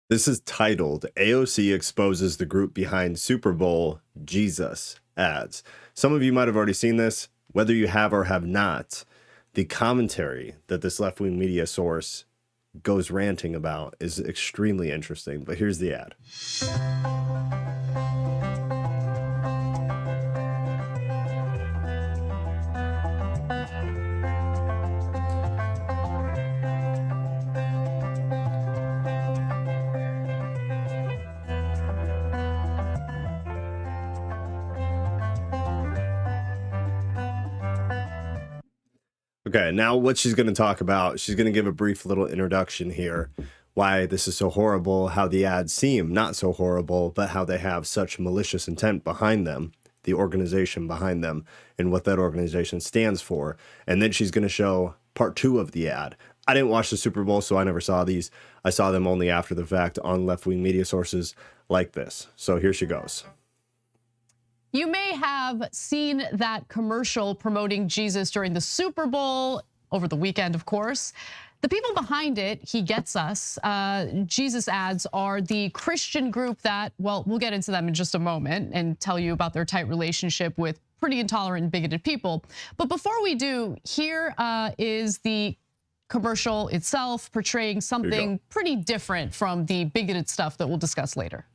This is titled AOC Exposes the Group Behind Super Bowl Jesus Ads. Some of you might have already seen this. Whether you have or have not, the commentary that this left-wing media source goes ranting about is extremely interesting. But here's the ad. Okay, now what she's going to talk about, she's going to give a brief little introduction here, why this is so horrible, how the ads seem not so horrible, but how they have such malicious intent behind them, the organization behind them, and what that organization stands for. And then she's going to show part 2 of the ad. I didn't watch the Super Bowl, so I never saw these. I saw them only after the fact on left-wing media sources like this. So here she goes. You may have seen that commercial promoting Jesus during the Super Bowl over the weekend, of course. The people behind it, He Gets Us, Jesus ads, are the Christian group that, well, we'll get into them in just a moment and tell you about their tight relationship with pretty intolerant and bigoted people. But before we do, here is the commercial itself portraying something pretty different from the bigoted stuff that we'll discuss later.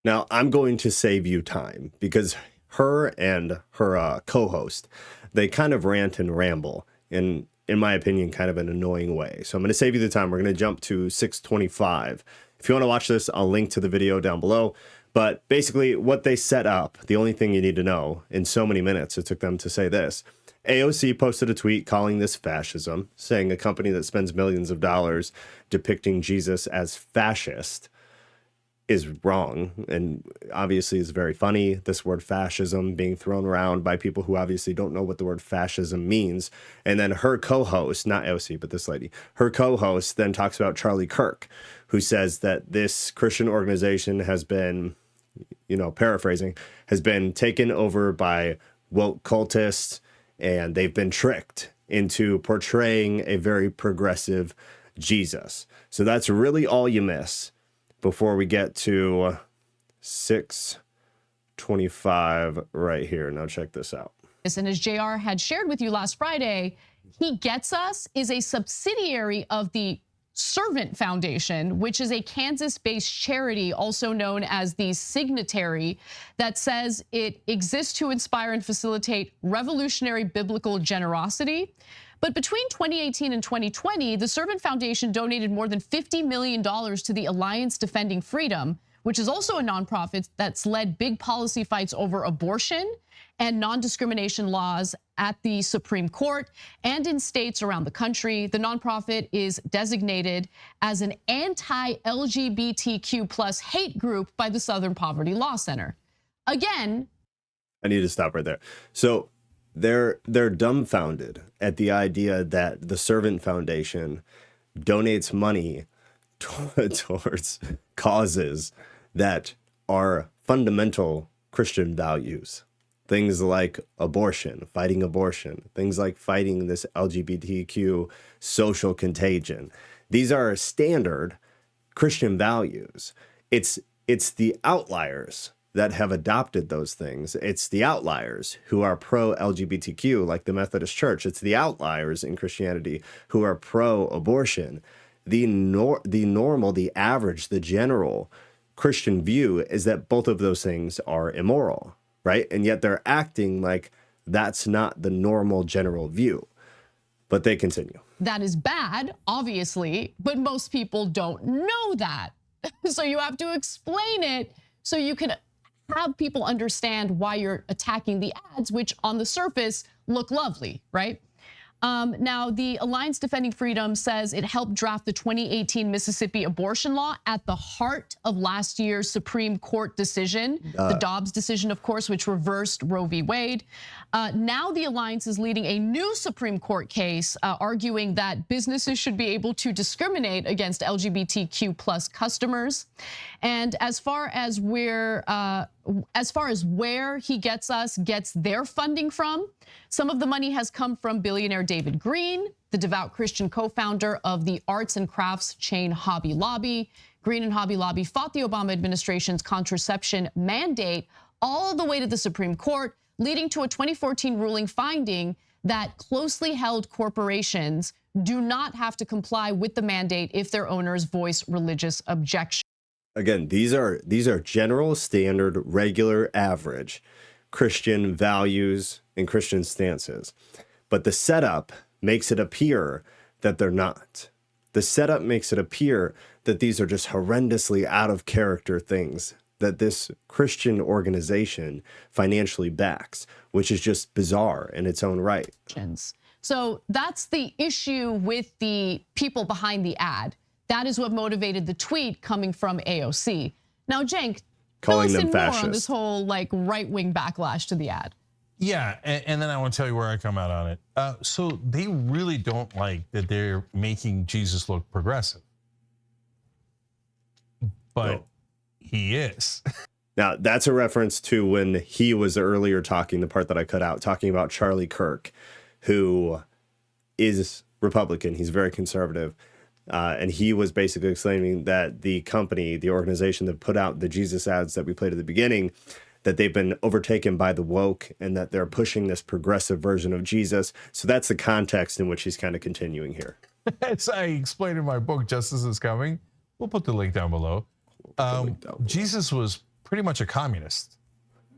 Now, I'm going to save you time because her and her co-host, they kind of rant and ramble in my opinion, kind of an annoying way. So I'm going to save you the time. We're going to jump to 6:25. If you want to watch this, I'll link to the video down below. But basically what they set up, the only thing you need to know in so many minutes, it took them to say this. AOC posted a tweet calling this fascism, saying a company that spends millions of dollars depicting Jesus as fascist is wrong, and obviously is very funny. This word fascism being thrown around by people who obviously don't know what the word fascism means. And then her co-host, not AOC, but this lady, her co-host then talks about Charlie Kirk, who says that this Christian organization has been, paraphrasing, has been taken over by woke cultists, and they've been tricked into portraying a very progressive Jesus. So that's really all you miss before we get to 6:25 right here. Now check this out. And as JR had shared with you last Friday, He Gets Us is a subsidiary of the Servant Foundation, which is a Kansas-based charity also known as the Signatory, that says it exists to inspire and facilitate revolutionary biblical generosity. But between 2018 and 2020, the Servant Foundation donated more than $50 million to the Alliance Defending Freedom, which is also a nonprofit that's led big policy fights over abortion and non-discrimination laws at the Supreme Court and in states around the country. The nonprofit is designated as an anti-LGBTQ plus hate group by the Southern Poverty Law Center. Again, I need to stop right there. So they're dumbfounded at the idea that the Servant Foundation donates money towards causes that are fundamental Christian values. Things like abortion, things like fighting this LGBTQ social contagion. These are standard Christian values. It's the outliers that have adopted those things. It's the outliers who are pro-LGBTQ, like the Methodist Church. It's the outliers in Christianity who are pro-abortion. The normal, the average, the general Christian view is that both of those things are immoral, right? And yet they're acting like that's not the normal general view. But they continue. That is bad, obviously, but most people don't know that. So you have to explain it so you can have people understand why you're attacking the ads, which on the surface look lovely, right? Now, the Alliance Defending Freedom says it helped draft the 2018 Mississippi abortion law at the heart of last year's Supreme Court decision, the Dobbs decision, of course, which reversed Roe v. Wade. Now the Alliance is leading a new Supreme Court case arguing that businesses should be able to discriminate against LGBTQ plus customers. And as far as where he gets their funding from, some of the money has come from billionaire David Green, the devout Christian co-founder of the arts and crafts chain Hobby Lobby. Green and Hobby Lobby fought the Obama administration's contraception mandate all the way to the Supreme Court, leading to a 2014 ruling finding that closely held corporations do not have to comply with the mandate if their owners voice religious objections. Again, these are general, standard, regular, average Christian values and Christian stances. But the setup makes it appear that they're not. The setup makes it appear that these are just horrendously out of character things that this Christian organization financially backs, which is just bizarre in its own right. So that's the issue with the people behind the ad. That is what motivated the tweet coming from AOC. Now, Cenk, calling them more fascist on this whole like right-wing backlash to the ad. Yeah, and then I want to tell you where I come out on it. So they really don't like that they're making Jesus look progressive, but No. he is. Now, that's a reference to when he was earlier talking, the part that I cut out, talking about Charlie Kirk, who is Republican. He's very conservative. And he was basically explaining that the company, the organization that put out the Jesus ads that we played at the beginning, that they've been overtaken by the woke and that they're pushing this progressive version of Jesus. So that's the context in which he's kind of continuing here. As I explained in my book, Justice is Coming, we'll put the link down below. Jesus was pretty much a communist.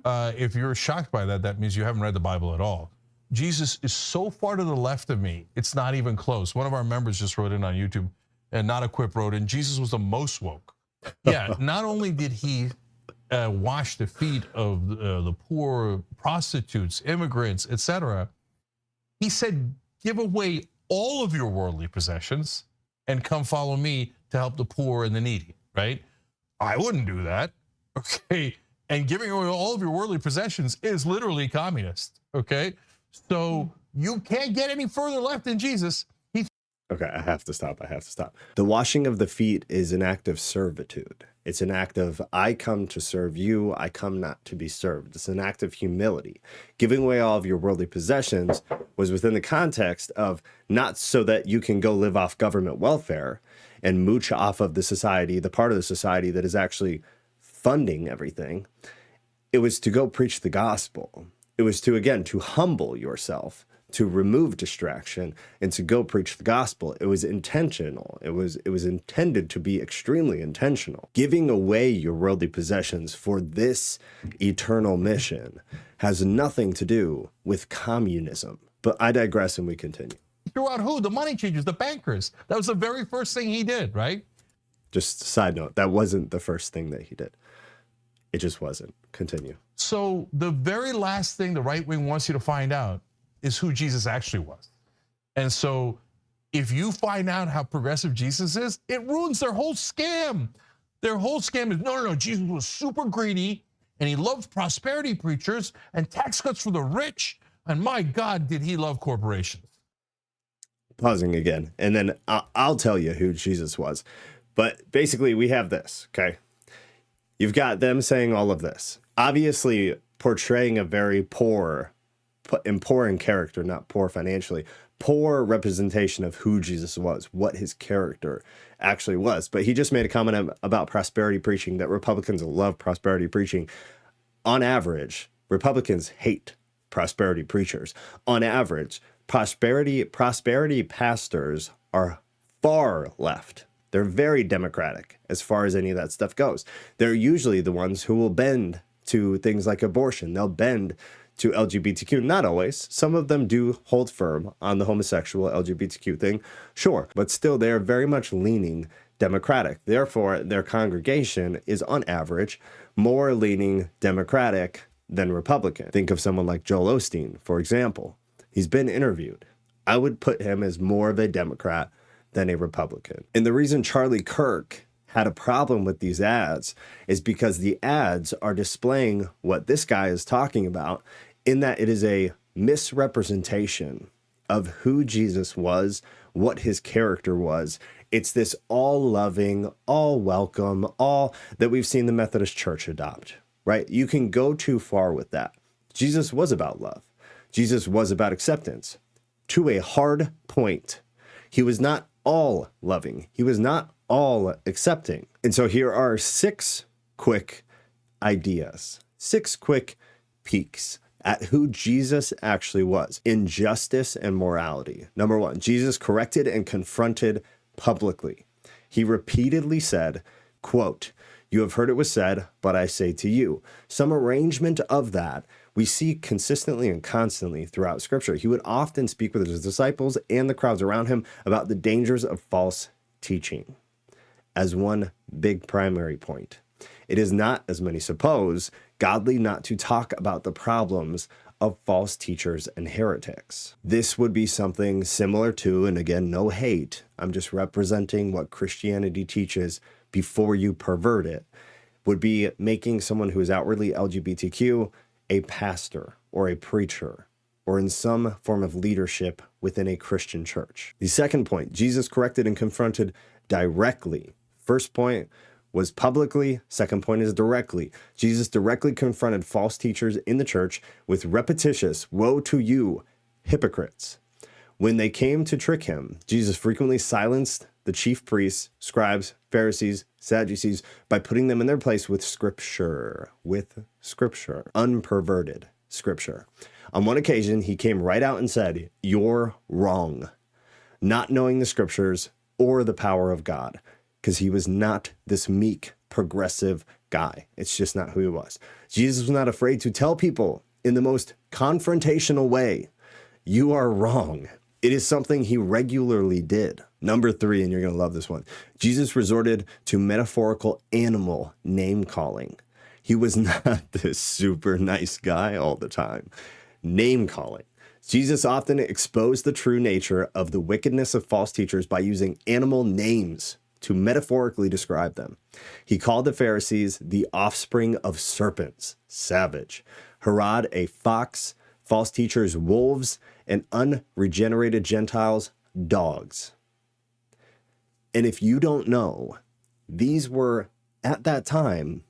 If you're shocked by that, that means you haven't read the Bible at all. Jesus is so far to the left of me, it's not even close. One of our members just wrote in on YouTube, and Not Equip wrote in, Jesus was the most woke. Yeah, not only did he wash the feet of the poor, prostitutes, immigrants, etc., he said, give away all of your worldly possessions and come follow me to help the poor and the needy, right? I wouldn't do that, okay? And giving away all of your worldly possessions is literally communist, okay? So you can't get any further left than Jesus. Okay, I have to stop. The washing of the feet is an act of servitude. It's an act of, I come to serve you, I come not to be served. It's an act of humility. Giving away all of your worldly possessions was within the context of not so that you can go live off government welfare and mooch off of the society, the part of the society that is actually funding everything. It was to go preach the gospel. It was to, again, to humble yourself, to remove distraction, and to go preach the gospel. It was intentional. It was intended to be extremely intentional. Giving away your worldly possessions for this eternal mission has nothing to do with communism. But I digress and we continue. Throughout who? The money changers, the bankers. That was the very first thing he did, right? Just a side note, that wasn't the first thing that he did. It just wasn't. Continue. So the very last thing the right wing wants you to find out is who Jesus actually was. And so if you find out how progressive Jesus is, it ruins their whole scam. Their whole scam is, no, Jesus was super greedy and he loved prosperity preachers and tax cuts for the rich. And my God, did he love corporations. Pausing again, and then I'll tell you who Jesus was. But basically we have this, okay? You've got them saying all of this, obviously portraying a very poor in character, not poor financially, poor representation of who Jesus was, what his character actually was. But he just made a comment about prosperity preaching, that Republicans love prosperity preaching. On average, Republicans hate prosperity preachers. On average, prosperity pastors are far left. They're very democratic as far as any of that stuff goes. They're usually the ones who will bend to things like abortion. They'll bend to LGBTQ, not always. Some of them do hold firm on the homosexual LGBTQ thing, sure, but still they're very much leaning Democratic. Therefore, their congregation is on average more leaning Democratic than Republican. Think of someone like Joel Osteen, for example. He's been interviewed. I would put him as more of a Democrat than a Republican. And the reason Charlie Kirk had a problem with these ads is because the ads are displaying what this guy is talking about, in that it is a misrepresentation of who Jesus was, what his character was. It's this all-loving, all-welcome, all that we've seen the Methodist Church adopt, right? You can go too far with that. Jesus was about love. Jesus was about acceptance. To a hard point. He was not all loving. He was not all accepting. And so here are 6 quick ideas, 6 quick peeks at who Jesus actually was in justice and morality. Number 1, Jesus corrected and confronted publicly. He repeatedly said, quote, "You have heard it was said, but I say to you." Some arrangement of that we see consistently and constantly throughout Scripture. He would often speak with his disciples and the crowds around him about the dangers of false teaching as one big primary point. It is not, as many suppose, godly not to talk about the problems of false teachers and heretics. This would be something similar to, and again, no hate, I'm just representing what Christianity teaches before you pervert it, would be making someone who is outwardly LGBTQ a pastor or a preacher or in some form of leadership within a Christian church. The second point, Jesus corrected and confronted directly. First point was publicly. Second point is directly. Jesus directly confronted false teachers in the church with repetitious, "Woe to you, hypocrites." When they came to trick him, Jesus frequently silenced the chief priests, scribes, Pharisees, Sadducees by putting them in their place with scripture, unperverted scripture. On one occasion, he came right out and said, "You're wrong," not knowing the scriptures or the power of God, because he was not this meek, progressive guy. It's just not who he was. Jesus was not afraid to tell people in the most confrontational way, "You are wrong." It is something he regularly did. Number 3, and you're going to love this one. Jesus resorted to metaphorical animal name calling. He was not this super nice guy all the time. Name calling. Jesus often exposed the true nature of the wickedness of false teachers by using animal names to metaphorically describe them. He called the Pharisees the offspring of serpents, savage. Herod, a fox. False teachers, wolves. And unregenerated Gentiles, dogs. And if you don't know, these were, at that time,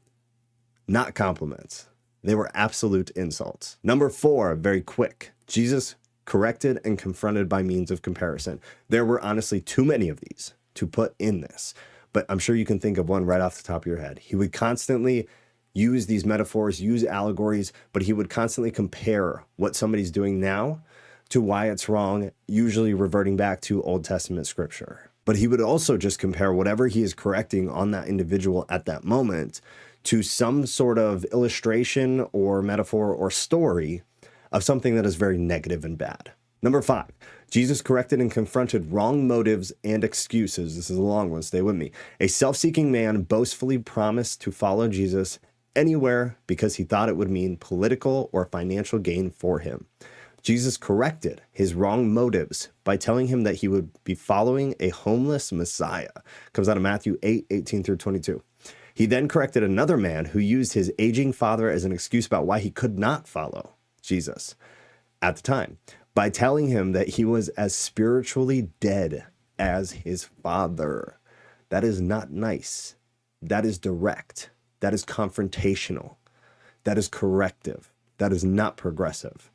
not compliments. They were absolute insults. Number 4, very quick. Jesus corrected and confronted by means of comparison. There were honestly too many of these to put in this, but I'm sure you can think of one right off the top of your head. He would constantly use these metaphors, use allegories, but he would constantly compare what somebody's doing now to why it's wrong, usually reverting back to Old Testament scripture. But he would also just compare whatever he is correcting on that individual at that moment to some sort of illustration or metaphor or story of something that is very negative and bad. Number 5, Jesus corrected and confronted wrong motives and excuses. This is a long one, stay with me. A self-seeking man boastfully promised to follow Jesus anywhere because he thought it would mean political or financial gain for him. Jesus corrected his wrong motives by telling him that he would be following a homeless Messiah. Comes out of Matthew 8:18 through 22. He then corrected another man who used his aging father as an excuse about why he could not follow Jesus at the time, by telling him that he was as spiritually dead as his father. That is not nice. That is direct. That is confrontational. That is corrective. That is not progressive.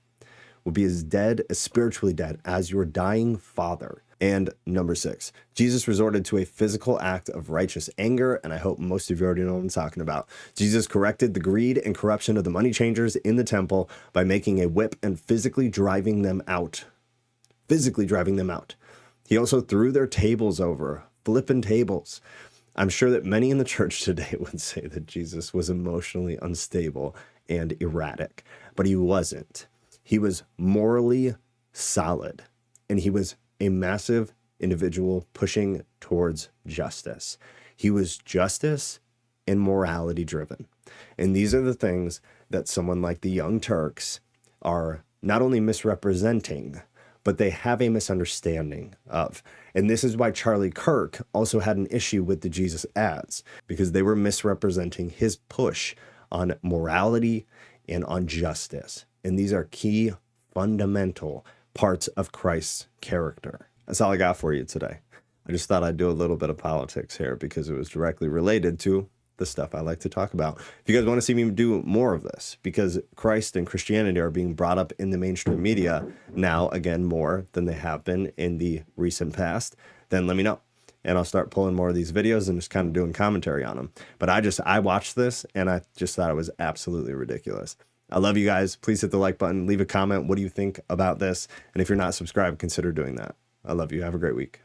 Will be as dead, as spiritually dead as your dying father. And number 6, Jesus resorted to a physical act of righteous anger, and I hope most of you already know what I'm talking about. Jesus corrected the greed and corruption of the money changers in the temple by making a whip and physically driving them out. He also threw their tables over, flipping tables. I'm sure that many in the church today would say that Jesus was emotionally unstable and erratic, but he wasn't. He was morally solid, and he was a massive individual pushing towards justice. He was justice and morality driven. And these are the things that someone like the Young Turks are not only misrepresenting, but they have a misunderstanding of. And this is why Charlie Kirk also had an issue with the Jesus ads, because they were misrepresenting his push on morality and on justice. And these are key fundamental parts of Christ's character. That's all I got for you today. I just thought I'd do a little bit of politics here because it was directly related to the stuff I like to talk about. If you guys want to see me do more of this, because Christ and Christianity are being brought up in the mainstream media now, again, more than they have been in the recent past, then let me know. And I'll start pulling more of these videos and just kind of doing commentary on them. But I watched this and I just thought it was absolutely ridiculous. I love you guys. Please hit the like button. Leave a comment. What do you think about this? And if you're not subscribed, consider doing that. I love you. Have a great week.